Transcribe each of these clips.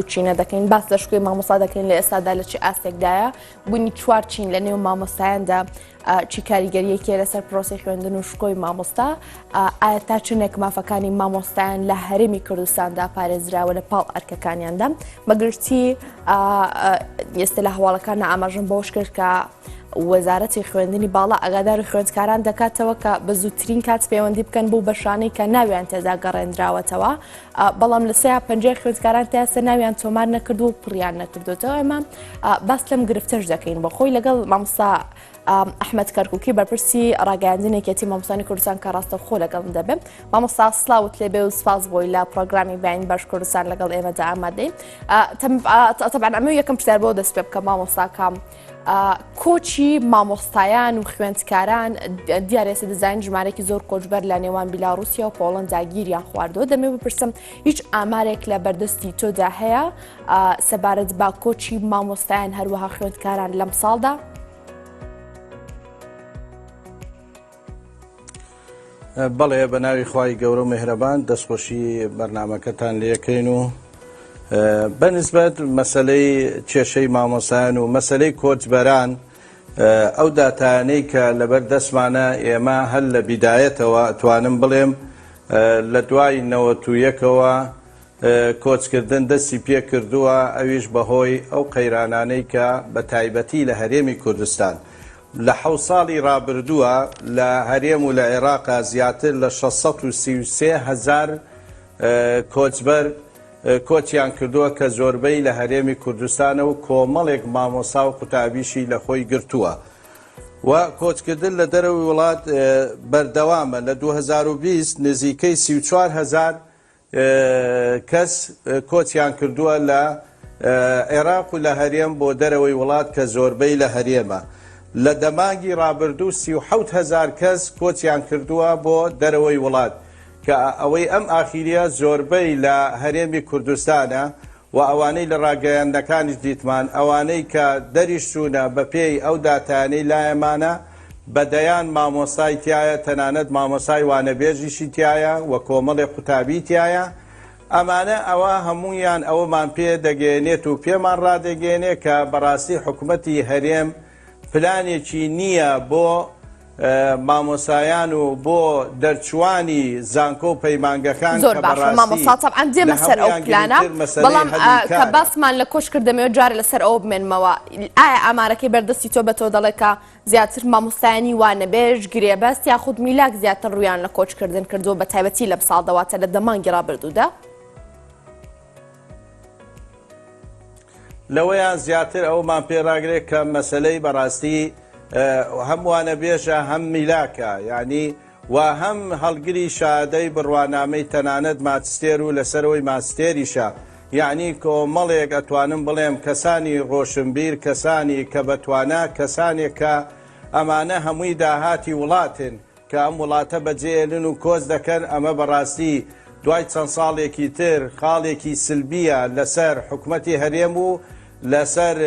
چینە دەکەین باس لە شکوی مامۆستا دەکەین لە ئێستادا لە چی ئاستێکدایە بوونی چوار چین لە نێو مامۆستایاندا چی کاریگەریەکی لەسەر پرۆسی خوێندن و شکۆی مامۆستا ئایا تا چنێک مافەکانی مامۆستایان لە هەرێمی کوردستاندا پارێزراوە لە پاڵ ئەرکەکانیاندا بەگشتی ئێستا لە هەواڵەکان ئاماژەم بەوەش کرد کە وەزارەتی خوێندنی باڵا ئاگاداری خوێندکاران دەکاتەوە کە بە زووترین کات پەیوەندی بکەن بۆ بەشانەی کە ناویان تێدا گەڕێنراوەتەوە بەڵام لە سەیە پەنجەی خوێندکاران تاسە ناویان تۆمار نەکردو و پڕیان نەکردوتەوە ئێمە باس لەم گرفتەش دەکەین بە خۆی لەگەڵ مامۆستا ئەحمەد کەرکووکی بەرپرسی ڕاگەیاندنێکەتی مامۆستانی کوردستان کە ڕاستەوخۆ لەگەڵم دەبێت مامۆستا سڵاوت لێبێ و سپاس بۆی لە پرۆگرامی بەیانی باش کوردستان لەگەڵ ئێمەدا ئامادەین تەبعاً ئەمە یەکەم پرسیار بۆ دەست پێ بکەم مامۆستاکەم کۆچی مامۆستایان و خوێندکاران دیارە ئێستا دەزانین ژمارەیەکی زۆر کۆچبەر لە نێوان بیلاڕوسیا و پۆڵەندا گیریان خواردەوە دەمێ بپرسم هیچ ئامارێک لە بەردەستی تۆدا هەیە سەبارەت بە کۆچی مامۆستایان هەروەها خوێندکاران لەم ساڵدا؟ بەڵێ بە ناوی خوای گەورە و مێهرەبان دەستخۆشی بەرنامەکەتان لێکەین و بەنسبەت مەسەلەی کێشەی مامۆسایان و مەسەلەی کۆچبەران ئەو داتانەی کە لەبەر دەستمانە ئێمە هەر لە بیدایەتەوە توانم بڵێم لە دوای 91ەوە کۆچکردن دەستی پێ کردووە ئەویش بەهۆی ئەو قەیرانانەی کە بە تایبەتی لە هەرێمی کوردستان لە 7 ساڵی ڕابردووە لە هەرێم و لە عێراقا زیاتر لە 633,000 کۆچبەر کۆچیان کردووە کە زۆربەی لە هەرێمی کوردستانە و کۆمەڵێک مامۆستا و قوتابیشی لە خۆی گرتووە و کۆچکردن لە دەرەوەی وڵات بەردەوامە لە 2020 نزیکەی 34,000 کەس کۆچیان کردووە لە عێراق و لە هەرێم بۆ دەرەوەی وڵات کە زۆربەی لە هەرێمە لە دەمانگی ڕابردوو 37,000 کەس کۆچیان کردووە بۆ دەرەوەی وڵات کە ئەوەی ئەم ئاخیریە زۆربەی لە هەرێمی کوردستانە و ئەوانەی لە ڕاگەیاندەکانیش دیتمان ئەوانەی کە دەریشتوونە بە پێی ئەو داتانەی لایەمانە بەدەیان مامۆستای تایە تەنانەت مامۆسای وانەبێژیشی تایە و کۆمەڵی قوتابی تایە ئەمانە ئەوە هەمویان ئەوەمان پێ دەگەێنێت و پێمان ڕادەگەێنێ کە بەڕاستی حکوومەتی هەرێم پلانێکی نییە بۆ مامۆسایان و بۆ دەرچوانی زانکۆ و پەیمانگەکان زۆر باشە مامۆستا تەبعاً دێمە سەر ئەو پلانە بەڵام کە باسمان لە کۆشکردەمەوە جارە لەسەر ئەوە بمێنمەوە ئایا ئامارەکەی بەردەستی تۆ بە تۆ دەڵێ کە زیاتر مامۆستایانی وانەبێژ گرێبەست یاخود میلاک زیاتر ڕویان لە کۆچکردن کردووە بە تایبەتی لەم ساڵدەواتە لە دەمانگی ڕابردوودا؟ لەوەیان زیاتر ئەومان پێڕاگرێت کە مەسەلەی بەڕاستی هەم وانەبێژە هەم میلاکە یعنی و هەم هەڵگری شادەی بڕوانامەی تەنانەت ماچستێر و لەسەرەوەی ماستێریشە یعنی کۆمەڵێک ئەتوانم بڵێم کەسانی ڕۆشنبیر کەسانی کە بەتوانە کەسانێک کە ئەمانە هەمووی داهاتی وڵاتن کە ئەم وڵاتە بەجێێنن و کۆز دەکەن ئەمە بەڕاستی دوای چەند ساڵێکی تر خاڵێکی سلبیە لەسەر حکوومەتی هەرێم و لەسەر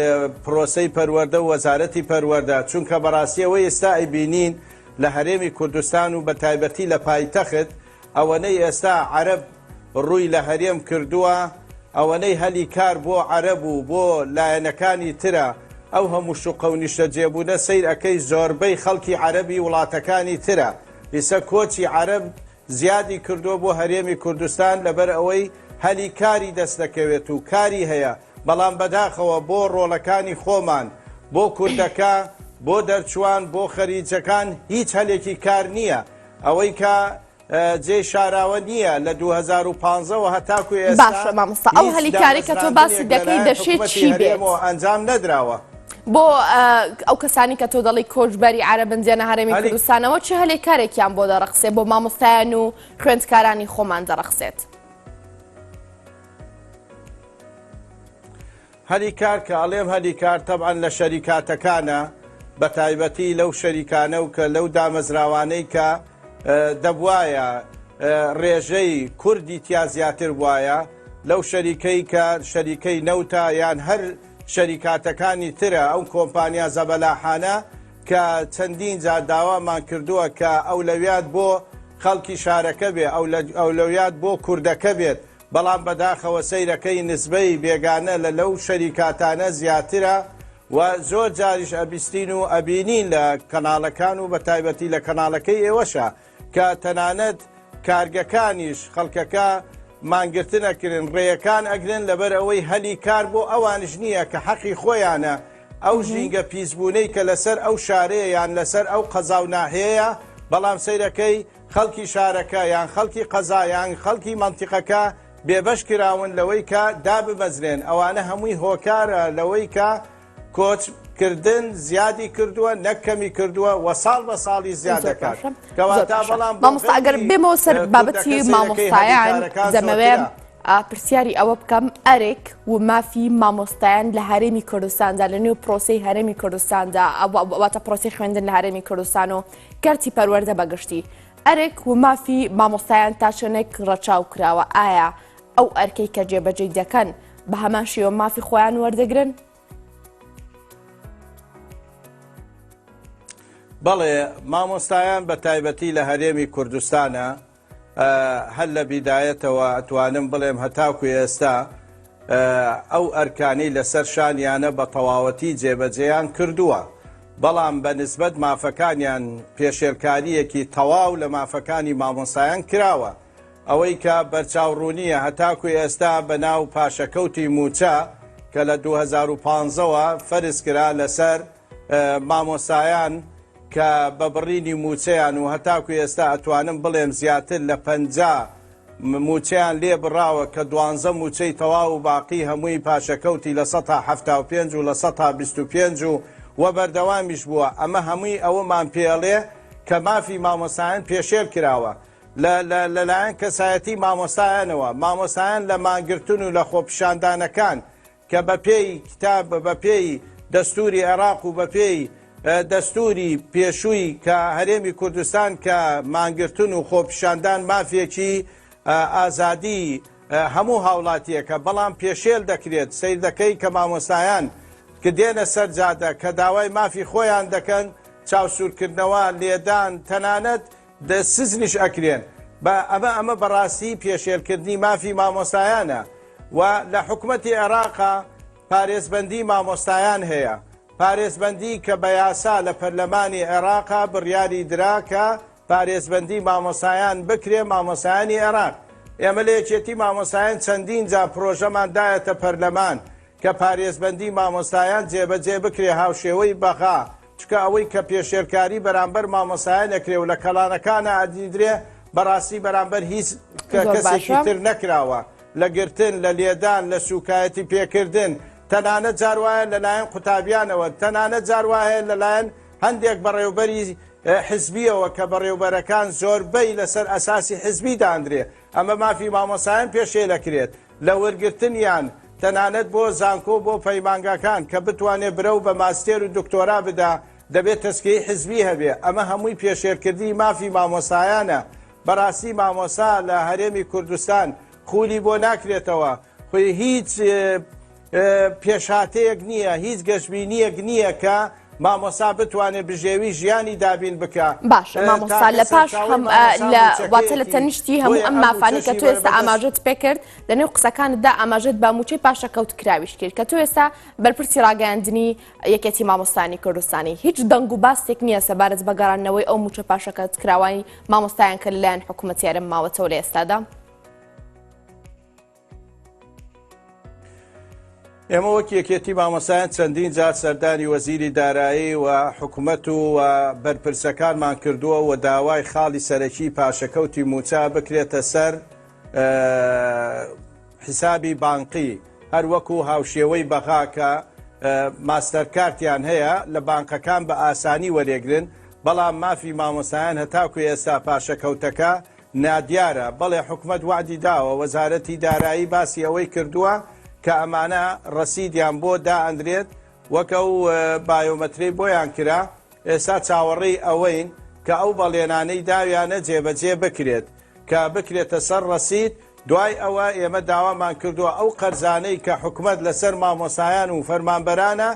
پرۆسەی پەروەردە و وەزارەتی پەروەردە چونکە بەڕاستی ئەوەی ئێستا ئەیبینین لە هەرێمی کوردستان و بە تایبەتی لە پایتەخت ئەوەنەی ئێستا عەرەب ڕووی لە هەرێم کردووە ئەوەنەی هەلی کار بۆ عەرەب و بۆ لایەنەکانی ترە ئەو هەموو شوقە و نیشتە جێبوونە سەیر ئەەکەی زۆربەی خەڵکی عەرەبی وڵاتەکانی ترە ئێستا کۆچی عەرەب زیادی کردووە بۆ هەرێمی کوردستان لەبەر ئەوەی هەلی کاری دەست دەکەوێت و کاری هەیە بەڵام بەداخەوە بۆ ڕۆڵەکانی خۆمان بۆ کوردەکە بۆ دەرچوان بۆ خەریجەکان هیچ هەلێکی کار نییە ئەوەی کە جێ شاراوە نییە لە 2015ەوە هەتاکو ئێستا باشە مامۆستا ئەو هەلی کاری کە تۆ باسی دەکەی دەشێت چی بێت ئەنجام نەدراوە بۆ ئەو کەسانی کە تۆ دەڵی کۆچبەری عەرەبنجێنە هەرێمی کوردستانەوە چه هەلێک کارێکیان بۆ دەڕەخسێت بۆ مامۆستایان و خوێندکارانی خۆمان دەڕەخسێت هەلی کار کە ئەڵێم هەلی کار تەبعاً لە شەریکاتەکانە بە تایبەتی لەو شەریکانە و کە لەو دامەزراوانەی کە دەبوایە ڕێژەی کوردی تیا زیاتر بواە لەو شەریکەی کە شەریکەی نەوتە یان هەر شەریکاتەکانی ترە ئەو کۆمپانیا زەبەلاحانە کە چەندین جار داوامان کردووە کە ئەولەویات بۆ خەڵکی شارەکە بێ ئەولەویات بۆ کوردەکە بێت بەڵام بەداخەوە سەیرەکەی نسبەی بێگانە لە لەو شەریکاتانە زیاترە و زۆر جاریش ئەبیستین و ئەبینین لە کەناڵەکان و بە تایبەتی لە کەناڵەکەی ئێوەشە کە تەنانەت کارگەکانیش خەڵکەکە مانگرتنەکردن ڕێیەکان ئەگرن لەبەر ئەوەی هەلی کار بۆ ئەوانش نییە کە حەقی خۆیانە ئەو ژینگە پیسبوونەی کە لەسەر ئەو شارەیە یان لەسەر ئەو قەزا و ناحەیە بەڵام سەیرەکەی خەڵکی شارەکە یان خەڵکی قەزا یان خەڵکی مەنتیقەکە بێبەش کراون لەوەی کە دابمەزرێن ئەوانە هەمووی هۆکارە لەوەی کە کۆچکردن زیادی کردووە نەکەمی کردووە و ساڵ بە ساڵی زیاد دەکات کەواتە بەڵام مامۆستا ئەگەر بێمەوە سەر بابەتی مامۆستایان دەمەوێ پرسیاری ئەوە بکەم ئەرێک و مافی مامۆستایان لە هەرێمی کوردستاندا لە نێو پرۆسی هەرێمی کوردستاندا واتە پرۆسی خوێندن لە هەرێمی کوردستان و گەرتی پەروەردە بەگشتی ئەرێک و مافی مامۆستایان تا شوێنێک ڕەچاو کراوە ئایا ئەو ئەرکەی کە جێبەجێ دەکەن بە هەمان شێوە مافی خۆیان وەردەگرن؟ بەڵێ مامۆستایان بە تایبەتی لە هەرێمی کوردستانە هەل لە بیدایەتەوە ئەتوانم بڵێم هەتاکو ئێستا ئەو ئەرکانەی لەسەر شانیانە بە تەواوەتی جێبەجێیان کردووە بەڵام بە نسبەت مافەکانیان پێشێرکاریەکی تەواو لە مافەکانی مامۆستایان کراوە ئەوەی کە بەرچاوڕوونیە هەتاکو ئێستا بە ناو پاشەکەوتی موچە کە لە 2015ەوە فەرز کرا لەسەر مامۆستایان کە بە بڕینی موچەیان و هەتاکو ئێستا ئەتوانم بڵێم زیاتر لە 50 موچەیان لێ بڕاوە کە 12 موچەی تەواو و باقی هەمووی پاشەکەوتی لە 175 و لە 125 و بەردەوامیش بووە ئەمە هەمووی ئەوەمان پێڵێ کە مافی مامۆستایان پێشێر کراوە لەلایەن کەسایەتی مامۆستایانەوە مامۆستایان لە مانگرتن و لە خۆپیشاندانەکان کە بە پێی کتاب بە پێی دەستوری عێراق و بە پێی دەستوری پێشووی کە هەرێمی کوردستان کە مانگرتن و خۆپیشاندان مافێکی ئازادی هەموو هاوڵاتیەکە بەڵام پێشێل دەکرێت سیر دەکەی کە مامۆستایان کە دێنە سەر جادە کە داوای مافی خۆیان دەکەن چاوسورکردنەوە لێدان تەنانەت سزنیش ئەکرێن ئەمە بەڕاستی پێشێلکردنی مافی مامۆستایانە و لە حکوومەتی عێراقا پارێزبەندی مامۆستایان هەیە پارێزبەندی کە بە یاسا لە پەرلەمانی عێراقا بڕیاری دراکە پارێزبەندی مامۆستایان بکرێ مامۆستایانی عێراق ئێمە لە یەکێتی مامۆستایان چەندین جا پرۆژەمان دایەتە پەرلەمان کە پارێزبەندی مامۆستایان جێبەجێ بکرێ هاوشێوەی بەغا چکە ئەوەی کە پێشێرکاری بەرامبەر مامۆستایان ئەکرێ و لە کەڵانەکانە ئەدیدرێ بەڕاستی بەرامبەر هیچ کەسێکی تر نەکراوە لە گرتن لە لێدان لە سوکایەتی پێکردن تەنانەت جاروایە لەلایەن قوتابیانەوە تەنانەت جاروایە لەلایەن هەندێک بەڕێوبەری حزبیەوە کە بەڕێوبەرەکان زۆربەی لەسەر ئەساسی حزبی دانرێ ئەمە مافی مامۆستایان پێشێلەکرێت لە وەرگرتنیان تەنانەت بۆ زانکۆ بۆ پەیمانگاکان کە بتوانێت برە و بە ماستێر و دکتۆرا بدا دەبێت تەسکەی حزبی هەبێ ئەمە هەمووی پێشێرکردی مافی مامۆستایانە بەڕاستی مامۆستا لە هەرێمی کوردستان خولی بۆ ناکرێتەوە خۆی هیچ پێشهاتەیەک نییە هیچ گەشتبینیەک نییە کە مامۆستا بتوانێت بژێوی ژیانی دابین بکە باشە مامۆستا لە پاش واتە لە تەنیشتی هەموو ئەم مافانی کە تۆ ئێستا ئاماژەت پێکرد لەنێو قسەکانتدا ئاماژەت بە موچەی پاشەکەوت کراویش کرد کە تۆ ئێستا بەرپرسی ڕاگەاندنی یەکێتی مامۆستانی کوردستانی هیچ دەنگ و باستێک نییە سەبارەت بە گەڕاندنەوەی ئەو موچە پاشەکەوت کراوانی مامۆستایان کە لەلایەن حکوومەتیارە ماوەتەوە لە ئێستادا ئێمە وەک یەکێتی مامۆستایان چەندین جار سەردانی وەزیری دارایی و حکوومەت و بەرپرسەکانمان کردووە و داوای خاڵی سەرەکی پاشەکەوتی موچا بکرێتە سەر حیسابی بانقی هەر وەکو هاوشێوەی بەغاکە ماستەرکارتیان هەیە لە بانقەکان بە ئاسانی وەرێگرن بەڵام مافی مامۆستایان هەتاکو ئێستا پاشەکەوتەکە نادیارە بەڵێ حکوومەت وعدی داوە وەزارەتی دارایی باسی ئەوەی کردووە کە ئەمانە ڕەسیدیان بۆ دائەندرێت وەکە و بایۆمەتری بۆیان کرا ئێستا چاوەڕێی ئەوەین کە ئەو بەڵێنانەی داویانە جێبەجێ بکرێت کە بکرێتە سەر ڕەسید دوای ئەوە ئێمە داوامان کردووە ئەو قەرزانەی کە حکوومەت لەسەر مامۆستایان و فەرمانبەرانە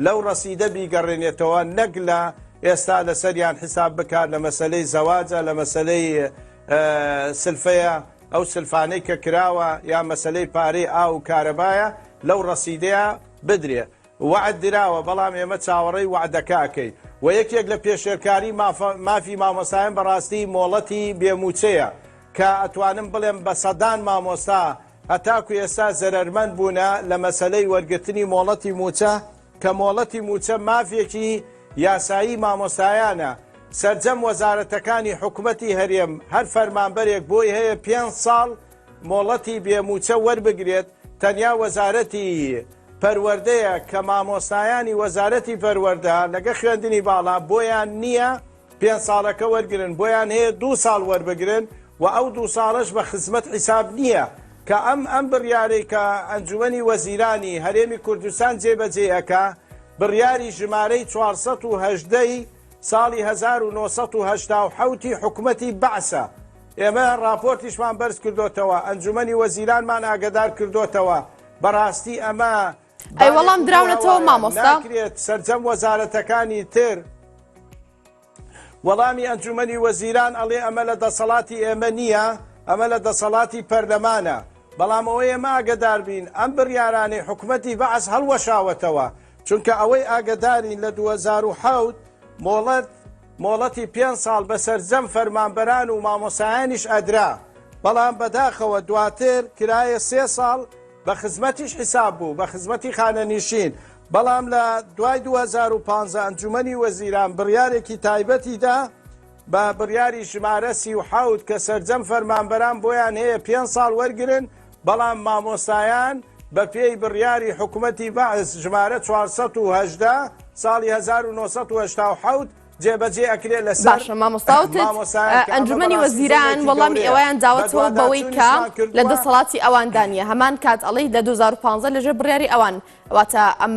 لەو ڕەسیدە بیگەڕێنێتەوە نەک لە ئێستا لەسەریان حساب بکات لە مەسەلەی زەواجە لە مەسەلەی سلفەیە ئەو سلفانەی کە کراوە یا مەسلەی پارەی ئاو و کارەبایە لەو ڕەسیدەیە بدرێ وعد دراوە بەڵام ئێمە چاوەڕێی وعدەکەکەی و یەکێک لە پێشێرکاری مافی مامۆستایان بەڕاستی مۆڵەتی بێموچەیە کە ئەتوانم بڵێم بە سەدان مامۆستا هەتاکو ئێستا زەرەرمەند بوونە لە مەسلەی وەرگرتنی مۆڵەتی موچە کە مۆڵەتی موچە مافێکی یاسایی مامۆستایانە سەرجەم وەزارەتەکانی حکوومەتی هەرێم هەر فەرمانبەرێک بۆی هەیە 5 ساڵ مۆڵەتی بێموچە وەربگرێت تەنیا وەزارەتی پەروەردەیە کە مامۆستایانی وەزارەتی پەروەردە لەگە خوێندنی باڵا بۆیان نییە 5 ساڵەکە وەرگرن بۆیان هەیە 2 ساڵ وەربگرن و ئەو 2 ساڵش بە خزمەت حیساب نییە کە ئەم بڕیارەی کە ئەنجومەنی وەزیرانی هەرێمی کوردستان جێبەجێەکە بڕیاری ژمارەی 418 ساڵی 1970 حکوومەتی بەعسە ئێمە راپۆرتیشمان بەرز کردوتەوە ئەنجومەنی وەزیرانمان ئاگدار کردوتەوە بەڕاستی ئەمە ئەی وەڵام دراونەتەوە مامۆستا ناکرێت سەرجەم وەزارەتەکانی تر وەڵامی ئەنجومەنی وەزیران ئەڵێ ئەمە لە دەسەڵاتی ئێمە نییە ئەمە لە دەسەڵاتی پەرلەمانە بەڵام ئەوەی ئێمە ئاگدار بین ئەم بڕیارانی حکوومەتی بەعس هەڵوەشاوەتەوە چونکە ئەوەی ئاگدارین لە 2007 مۆڵەتی 5 ساڵ بە سەرجەم فەرمانبەران و مامۆسایانیش ئەدرا بەڵام بەداخەوە دواتر کرایە 3 ساڵ بە خزمەتیش حیساب بوو بە خزمەتی خانەنیشین بەڵام لە دوای 2015 ئەنجومەنی وەزیران بڕیارێکی تایبەتیدا بە بڕیاری ژمارە 37 کە سەرجەم فەرمانبەران بۆیان هەیە 5 ساڵ وەرگرن بەڵام مامۆستایان بە پێی بڕیاری حکوومەتی بەعس ژمارە 418 ساڵی 1970 جێبەجێ ئەکرێت لەسەر باشە مامۆستاوتت ئەنجومەنی وەزیران وەڵامی ئەویان داوەتەوە بەوەی کە لە دەسەڵاتی ئەواندانیە هەمان کات ئەڵەی لە 2015 لەژێر بڕیاری ئەوان واتە ئەم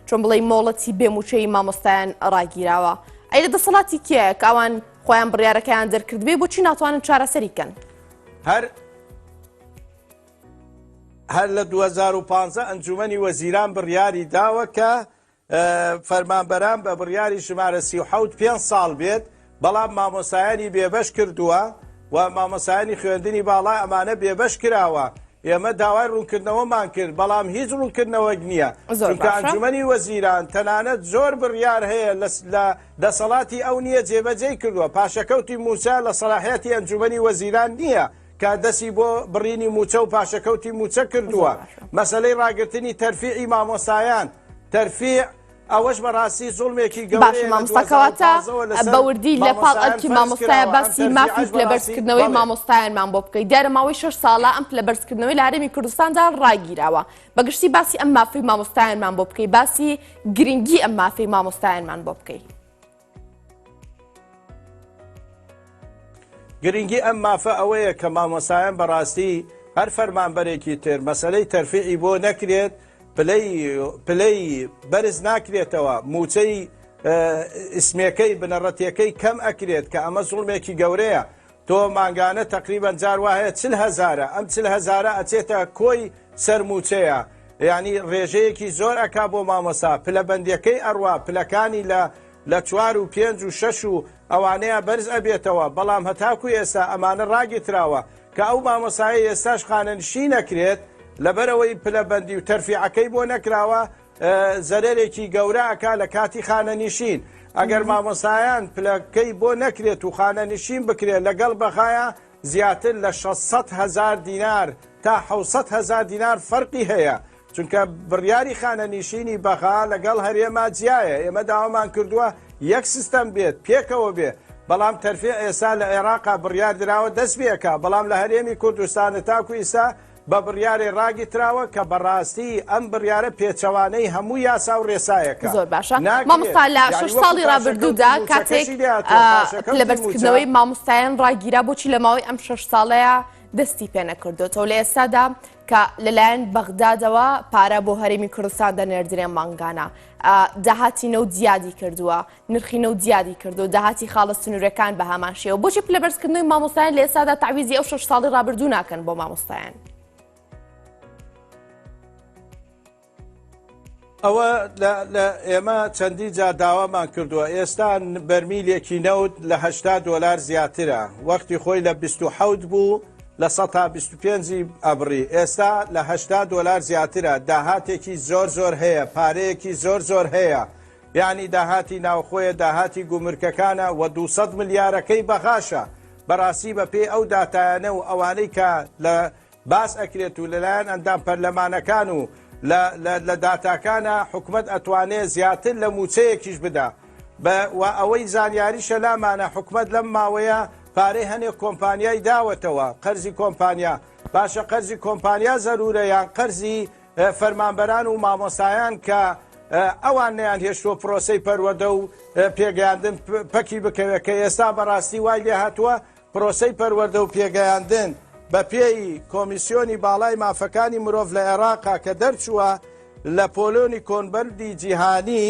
چۆن بڵێ مۆڵەتی بێموچەی مامۆستایان ڕاگیراوە ئەی لە دەسەڵاتی کێ کە ئەوان خۆیان بڕیارەکەیان دەرکردبێ بۆچی ناتوانن چارەسەری بکەن هەر لە 2015 ئەنجومەنی وەزیران بڕیاری داوە کە فەرمانبەران بە بڕیاری ژمارە 37 5 ساڵ بێت بەڵام مامۆسایانی بێبەش کردووە و مامۆسایانی خوێندنی باڵا ئەمانە بێبەش کراوە ئێمە داوای ڕوونکردنەوەمان کرد بەڵام هیچ ڕوونکردنەوەک نییە چونکە ئەنجومەنی وەزیران تەنانەت زۆر بڕیار هەیە لە دەسەڵاتی ئەو نییە جێبەجێ کردووە پاشەکەوتی موچە لە سەلاحیەتی ئەنجومەنی وەزیران نییە کە دەستی بۆ بڕینی موچە و پاشەکەوتی موچە کردووە مەسەلەی ڕاگررتنی تەرفیعی مامۆسایان تەرفیع ئەوەش بەڕاستی زوڵمێکی باش مامۆستاکەواتە بەوردی لە پاڵ ئەرکی مامۆستایە باسی مافی پلەبەرزکردنەوەی مامۆستایانمان بۆ بکەیت دیارە ماوەی 6 ساڵە ئەم پلەبەرزکردنەوەی لە هەرێمی کوردستاندا ڕاگیراوە بەگشتی باسی ئەم مافی مامۆستایانمان بۆ بکەیت باسی گرنگی ئەم مافی مامۆستایانمان بۆ بکەیت گرنگی ئەم مافە ئەوەیە کە مامۆسایان بەڕاستی هەر فەرمانبەرێکی تر مەسەلەی تەرفیعی بۆ نەکرێت پلەی بەرز ناکرێتەوە موچەی ئسمێکەی بنەڕەتیەکەی کەم ئەکرێت کە ئەمە زوڵمێکی گەورەیە تۆ مانگانە تقریبان جار وایە 40,000 ئەم 40,000 ئەچێتە کۆی سەرموچەیە یعنی ڕێژەیەکی زۆر ئەکا بۆ مامۆسا پلەبەندیەکەی ئەڕوا پلەکانی لە 4 و 5 و 6 و ئەوانەیە بەرز ئەبێتەوە بەڵام هەتاکو ئێستا ئەمانە ڕاگیراوە کە ئەو مامۆسایی ئێستاش خانەنشین نەکرێت لەبەرەوەی پلەبەندی و تەرفیعەکەی بۆ نەکراوە زەرێکی گەورە ئەکا لە کاتی خانەنشین ئەگەر مامۆسایان پلەکەی بۆ نەکرێت و خانەنشین بکرێت لەگەڵ بەخایە زیاتر لە 600,000 دینار تا 700,000 دینار فەرقی هەیە چونکە بڕیاری خانەنشینی بەخا لەگەڵ هەرێما جیایە ئێمە داوامان کردووە یەک سیستەم بێت پێکەوە بێ بەڵام تەرفیع ئێستا لە عێراقا بڕیار دراوە دەست بێکە بەڵام لە هەرێمی کوردستانە تاکو ئێستا بە بڕیارێ ڕاگیراوە کە بەڕاستی ئەم بڕیارە پێچەوانەی هەموو یاسا و ڕێسایەکە زۆر باشە مامۆستا لە 6 ساڵی ڕابردوودا کاتێک لەبەرزکردنەوەی مامۆستایان ڕاگیرا بۆچی لە ماوەی ئەم 6 ساڵەیە دەستی پێ نەکردوێتەوە لە ئێستادا کە لەلایەن بەغدادەوە پارە بۆ هەرێمی کوردستان دەنێردرێن مانگانە داهاتی نەوت زیادی کردووە نرخی نەوت زیادی کردو داهاتی خاڵە سنوورەکان بە هەمان شێوە بۆچی پلەبەرزکردنەوەی مامۆستایان لە ئێستادا تعویزی ئەو 6 ساڵی ڕابردوو ناکەن بۆ مامۆستایان ئەوە لە ئێمە چەندی جا داوامان کردووە ئێستا بەرمیلێکی نەوت لە $80 زیاترە وەختی خۆی لە 27 بوو لە 125 ئەبڕی ئێستا لە 80 دلار زیاترە داهاتێکی زۆر هەیە پارەیەکی زۆر هەیە یعنی داهاتی ناوخۆیە داهاتی گومرکەکانە و 200 ملیارەکەی بەغاشە بەڕاستی بە پێی ئەو داتایانە و ئەوانەی کە لە باس ئەکرێت و لەلایەن ئەندام پەرلەمانەکان و لە داتاکانە حکومت ئەتوانێت زیاتر لە موچەیەکیش بدا و ئەوەی زانیاریشە لامانە حکومت لەم ماوەیە پارەی هەنێک کۆمپانیای داوەتەوە قەرزی کۆمپانیا باشە قەرزی کۆمپانیا زەرورە یان قەرزی فەرمانبەران و مامۆسایان کە ئەوان نیان هێشتۆ پرۆسەی پەروەدە و پێگەیاندن پەکی بکەوێت کە ئێستا بەڕاستی وای لێ هاتووە پرۆسەی پەروەدە و پێگەیاندن بە پێی کۆمیسیۆنی باڵای مافەکانی مرۆڤ لە عێراقا کە دەرچووە لە پۆلۆنی کۆنبەردی جیهانی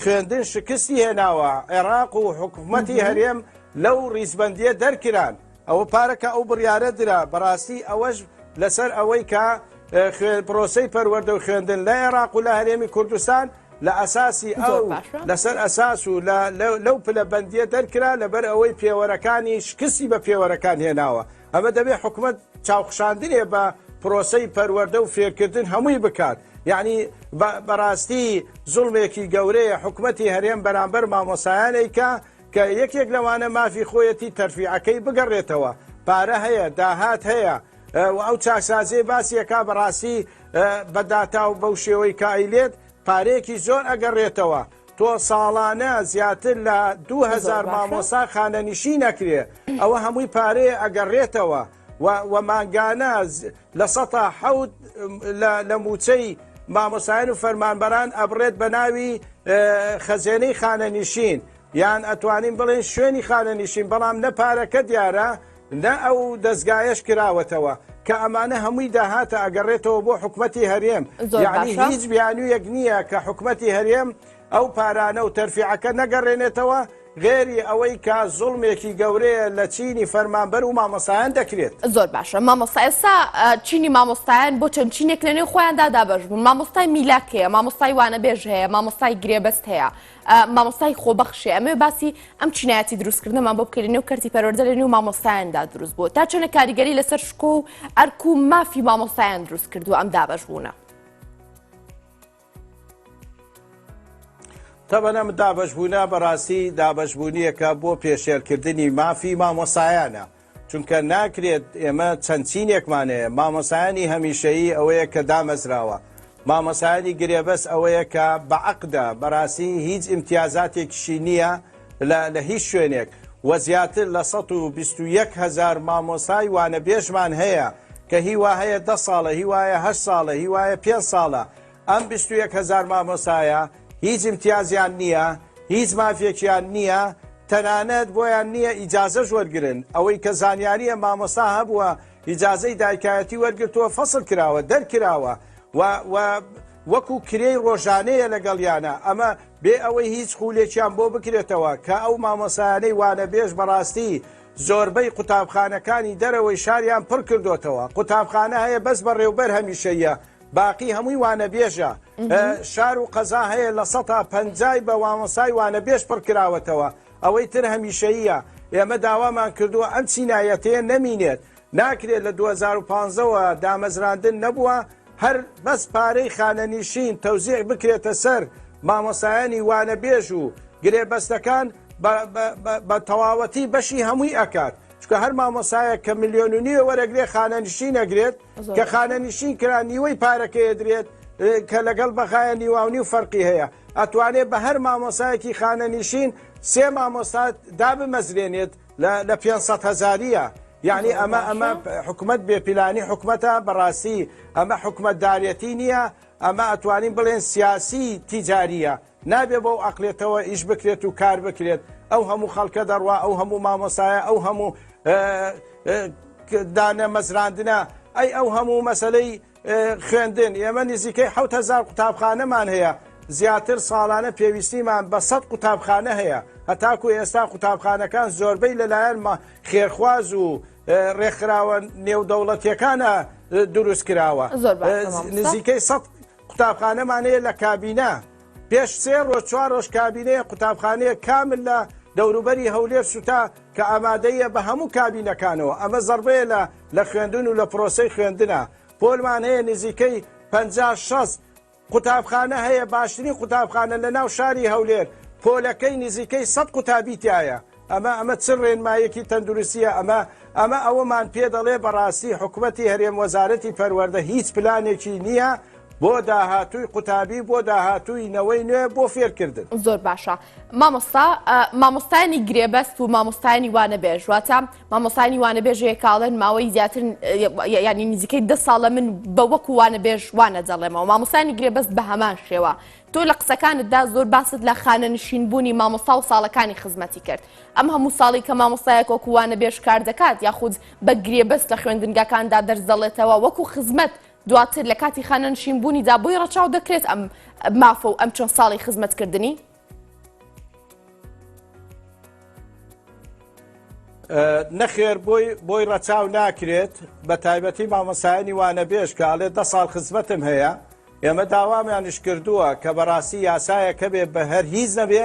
خوێندن شکستی هێناوە عێراق و حکوومەتی هەرێم لەو ڕیزبەندیە دەرکران ئەوە پارەکە ئەو بڕیارە درا بەڕاستی ئەوەش لەسەر ئەوەی کە پرۆسەی پەروەردە و خوێندن لە عێراق و لە هەرێمی کوردستان لە ئەساسی ئەو لەسەر ئەساس و لەو پلەبەندیە دەرکرا لەبەر ئەوەی پێوەرەکانی شکستی بە پێوەرەکان هێناوە ئەمە دەبێت حکومت چاوخشاندنێ بە پرۆسەی پەروەردە و فێرکردن هەمووی بکات یعنی بەڕاستی زوڵمێکی گەورەیە حکومەتی هەرێم بەرامبەر مامۆسایانێکە کە یەکێک لەوانە مافی خۆیەتی تەرفیعەکەی بگەڕێتەوە پارە هەیە داهات هەیە و ئەو چاکسازیە باسیەکە بەڕاستی بەداتا و بەو شێوەی کائیلێت پارەیەکی زۆر ئەگەڕێتەوە تۆ ساڵانە زیاتر لە 2000 مامۆسا خانەنیشی نەکرێ ئەوە هەمووی پارەیە ئەگەڕێتەوە و مانگانە لە 100 لە موچەی مامۆسایان و فەرمانبەران ئەبڕێت بە ناوی خەزێنەی خانەنیشین یان ئەتوانین بڵێن شوێنی خانەنیشین بەڵام نە پارەکە دیارە نە ئەو دەستگایەش کراوەتەوە کە ئەمانە هەمووی داهاتە ئەگەڕێتەوە بۆ حکومەتی هەرێم یعنی هیچ بیانوویەک نییە کە حکومەتی هەرێم ئەو پارانە و تەرفیعەکە نەگەڕێنێتەوە غێری ئەوەی کە زوڵمێکی گەورەیە لە چینی فەرمانبەر و مامۆسایان دەکرێت زۆر باشە مامۆستا ئێستا چینی مامۆستایان بۆ چەند چینێک لەنێو خۆیاندا دابەش بوون مامۆستای میلاک هەیە مامۆستای وانەبێژ هەیە مامۆستای گرێبەست هەیە مامۆستای خۆبەخشێ ئەمێ باسی ئەم چینایەتی دروستکردنەمان بۆ بکەین لەنێو کەرتی پەروەردە لەنێو مامۆستایاندا دروست بوو تا چۆنە کاریگەری لەسەر شکۆ و ئەرک و مافی مامۆستایان دروست کردو ئەم دابەش بوونە تەبەنەم دابەشبوونە بەڕاستی دابەشبوونیەکە بۆ پێشێرکردنی مافی مامۆسایانە چونکە ناکرێت ئێمە چەند چینێکمانەیە مامۆسایانی هەمیشەیی ئەوەیە کە دامەزراوە مامۆسایانی گرێبەست ئەوەیە کە بەعەقدە بەڕاستی هیچ ئیمتیازاتێکیشی نییە لە هیچ شوێنێک و زیاتر لە 121,000 مامۆسای وانەبێژمان هەیە کە هیوا هەیە 10 ساڵە هیوایە 8 ساڵە هیوایە 5 ساڵە ئەم 21,000 مامۆسایە هیچ امتیازیان نییە هیچ مافێکیان نییە تەنانەت بۆیان نییە ئیجازەش وەرگرن ئەوەی کە زانیاریە مامۆستا هەبووە ئیجازەی دایکایەتی وەرگرتووە فەسڵ کراوە دەرکراوە و وەکو کرێی ڕۆژانەیە لەگەڵیانە ئەمە بێ ئەوەی هیچ خولێکیان بۆ بکرێتەوە کە ئەو مامۆسایانەی وانەبێژ بەڕاستی زۆربەی قوتابخانەکانی دەرەوەی شاریان پڕ کردوتەوە قوتابخانە هەیە بەس بە ڕێوبەر هەمیشەیە باقی هەمووی وانەبێژە شار و قەزا هەیە لە 150 بە مامۆسای وانەبێژ پڕ کراوەتەوە ئەوەی تر هەمیشەییە ئێمە داوامان کردووە ئەم چینایەتەیە نەمینێت ناکرێت لە 2015ەوە دامەزراندن نەبووە هەر بەس پارەی خانەنیشین تەوزیع بکرێتە سەر مامۆسایانی وانەبێژ و گرێبەستەکان بە تەواوەتی بەشی هەمووی ئەکات چکە هەر مامۆسایە کە 1.5 ملیۆن وەرەگرێ خانەنیشین ئەگرێت کە خانەنیشین کرا نیوەی پارەکەی دەدرێت کە لەگەڵ بەخایە نیواونی و فەرقی هەیە ئەتوانێت بە هەر مامۆسایەکی خانەنیشین 3 مامۆستا دابمەزرێنێت لە 500,000ە یعنی ئەمە حکومت بێپیلانی حکومەتە بەڕاستی ئەمە حکومەتدارەتی نییە ئەمە ئەتوانین بڵێن سیاسی تیجاریە نابێ بەو عەقلێتەوە ئیش بکرێت و کار بکرێت ئەو هەموو خەڵکە دەڕوا ئەو هەموو مامۆسایە ئەو هەموو دانە مەزراندنە ئەو هەموو مەسەلەی خوێندن ئێمە نزیکەی 7,000 قوتابخانەمان هەیە زیاتر ساڵانە پێویستیمان بە 100 قوتابخانە هەیە هەتاکو ئێستا قوتابخانەکان زۆربەی لەلایەن خێرخواز و ڕێکخراوە نێودەوڵەتیەکانە دروست کراوە نزیکەی 100 قوتابخانەمان هەیە لە کابینە پێش 3 ڕۆژ 4 ڕۆژ کابینەیە قوتابخانەیە کامل دەوروبەری هەولێر سوتا کە ئامادەیە بە هەموو کابینەکانەوە ئەمە زەربەیە لە خوێندن و لە پرۆسەی خوێندنە پۆلمان هەیە نزیکەی 50-60 قوتابخانە هەیە باشترین قوتابخانە لە ناو شاری هەولێر پۆلەکەی نزیکەی 100 قوتابی تایە ئەمە چ ڕێنمایەکی تەندروستیە ئەمە ئەوەمان پێ دەڵێ بەڕاستی حکوومەتی هەرێم وەزارەتی پەروەردە هیچ پلانێکی نییە بۆ داهاتووی قوتابی بۆ داهاتووی نەوەی نوێ بۆ فێرکردن. زۆر باشە مامۆستایانی گرێبەست و مامۆستایانی وانەبێژ واتە مامۆستایانی وانەبێژەیە کاڵێن ماوەی زیاتر ینی نزیکەی 10 ساڵە من بە وەکو وانەبێژ وانە دەڵێمەوە مامۆستایانی گرێبەست بە هەمان شێوە تۆ لە قسەکانتدا زۆر باست لە خانەنشینبوونی مامۆستا و ساڵەکانی خزمەتی کرد ئەم هەموو ساڵی کە مامۆستایەک وەکو وانەبێژ کار دەکات یاخود بە گرێبەست لە خوێندنگەکاندا دەرزدەڵێتەوە وەکو خزمەت دواتر لە کاتی خانەنشینبوونیدا بۆی ڕەچاو دەکرێت ئەم مافە و ئەم چەند ساڵی خزمەتکردنی؟ نەخێر بۆی ڕەچاو ناکرێت بە تایبەتی مامۆستایانی وانەبێژ کە ئاڵێ 10 ساڵ خزمەتم هەیە ئێمە داوامیانش کردووە کە بەڕاستی یاسایەکە بێ بە هەر هیچ نەبێ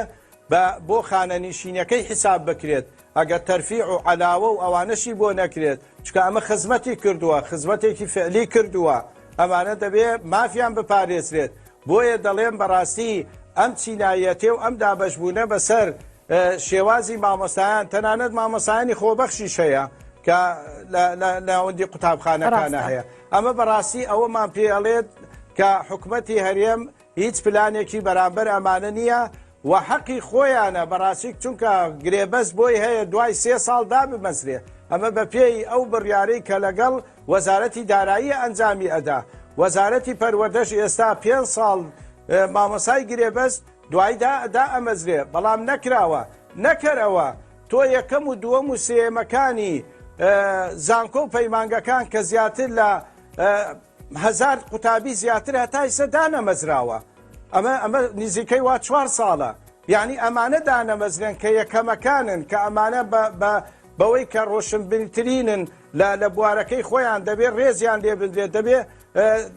بۆ خانەنشینەکەی حیساب بکرێت ئەگەر تەرفیع و عەلاوە و ئەوانەشی بۆ نەکرێت چکە ئەمە خزمەتی کردووە خزمەتێکی فعلی کردووە ئەمانە دەبێ مافیان بپارێزرێت بۆیە دەڵێن بەڕاستی ئەم چینایەتێ و ئەم دابەشبوونە بەسەر شێوازی مامۆستایان تەنانەت مامۆستایانی خۆبەخشیش هەیە کە لە ناوەندی قوتابخانەکانە هەیە ئەمە بەڕاستی ئەوەمان پێڵێت کە حکوومەتی هەرێم هیچ پلانێکی بەرامبەر ئەمانە نییە و حەقی خۆیانە بەڕاستی چونکە گرێبەست بۆی هەیە دوای 3 ساڵ دابمەزرێ ئەمە بە پێی ئەو بڕیارەی کە لەگەڵ وەزارەتی دارایی ئەنجامی ئەدا وەزارەتی پەروەردەش ئێستا 5 ساڵ مامۆسای گرێبەست دوایدا ئەمەزرێ بەڵام نەکراوە نەکەرەوە تۆ یەکەم و دووەم و سێمەکانی زانکۆ و پەیمانگەکان کە زیاتر لە 1000 قوتابی زیاتر هەتا ئێستا دانەمەزراوە ئەمە نزیکەی وا 4 ساڵە یعنی ئەمانە دانەمەزرێن کە یەکەمەکانن کە ئەمانە بەوەی کە ڕۆشنبیرترینن لە بوارەکەی خۆیان دەبێت ڕێزیان لێ بدرێت دەبێت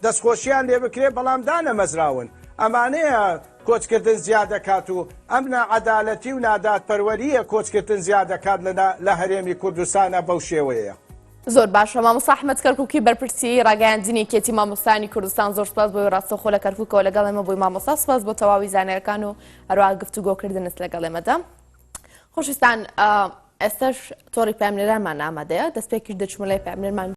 دەستخۆشییان لێ بکرێت بەڵام دانەمەزراون ئەمانەیە کۆچکردن زیاد دەکات و ئەم نەعەدالەتی و نادادپەروەریە کۆچکردن زیاد دەکات لە هەرێمی کوردستانە بەو شێوەیە. زۆر باشە مامۆستا ئەحمەد کەرکووکی بەرپرسی ڕاگەیاندنی کێتی مامۆستایانی کوردستان زۆر سپاس بۆی ڕاستەوخۆ لە کەرکووکەوە لەگەڵ ئێمە بووی مامۆستا سپاس بۆ تەواوی زانیارەکان و هەروەها گفتوگۆکردنت لەگەڵ ئێمەدا. خۆشویستان ئێستاش تۆڕی پامنێرانمان ئامادەیە دەست پێ کرد دەچمەلای پامنێرمان